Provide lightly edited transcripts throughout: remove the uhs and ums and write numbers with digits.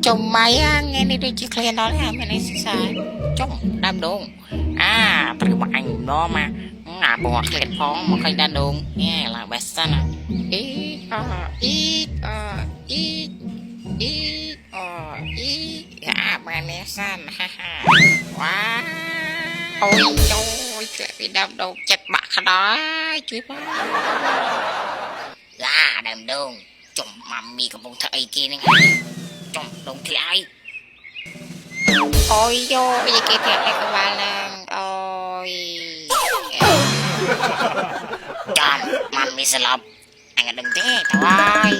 chồng máy á, nghe đi đôi chiếc lên đó là mình ấy xài chồng đam đồn tại bạn anh đó mà bỏ lên phong mà không đam đồn nghe là best sana ít ít ít ít ít bạn ấy san ha ha quá ôi trời chuyện bị đam đồn chặt bạc đóជួយបងđam đồn chồng mami កំពុងធ្វើអីគេហ្នឹងចុំដងធ្លាយអូយយោនិយាយគេធ្លាក់តែក្បាលឡើងអូយចាំម៉ាមីស្លាប់អញអត់ដឹងទេទៅហើយ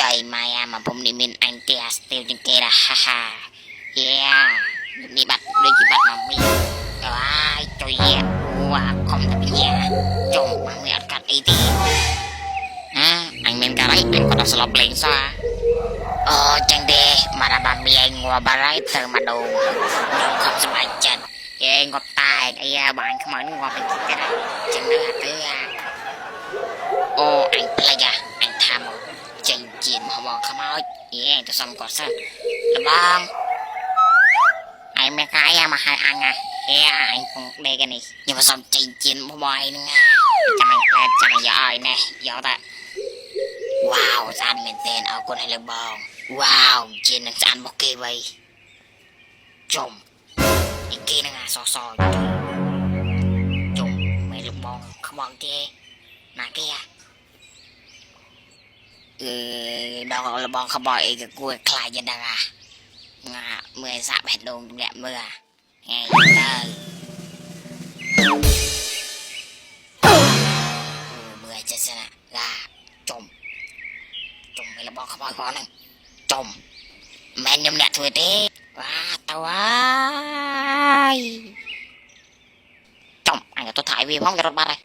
ចៃម៉ែអាមកពុំនេះមានអញទេអាស្ទីលជាងគេរហាហានេះបាត់ដូចជាបាត់ម៉ាមីទៅហើយចុយវ៉ាខំតែបញ្ញាចុំម៉ាមីអត់កាត់អីទេអញមានការអីអញក៏ដល់ស្លាប់លេងសោះអូចឹងទេមកដល់ម៉ាមីឯងងាប់បាត់ហើយទៅមកដូងខ្ញុំខំសម្រេចចិត្តគេងាប់តែអីបាញ់ខ្មៅនឹងងាប់ទៅទៀតចឹងទៅអូអញផ្លេចអញថាមកចេញជាតិមកបងខ្មោចទៅសុំគាត់សិនលបងឯងមានកាយមកឲ្យអញអញពងដេកនេះខ្ញុំសុំចេញជាតិមកបងឯងហ្នឹងចាំអញផ្លែចាំអញយកឲ្យនេះយកតែវ៉ាវស្អាតមែនទែនអរគុណឲ្យលើបងវ៉ាវជានឹងស្អាតមកគេវៃចុំអីគេនឹងសសចុំមិនលើបងខ្មងទេណាគេដល់លបងខ្មោចអីក៏គួរខ្លាចយ៉ាងដែរមើលសាក់បេះដូងទម្លាក់មើលទៅមើលចិត្តស្នាចុំមិនលបងខ្មោចផងហ្នឹងចុំមិនខ្ញុំអ្នកធ្វើទេវ៉ាទៅហើយចុំអញទៅถ่ายវាផងគេរត់បាត់ហើយ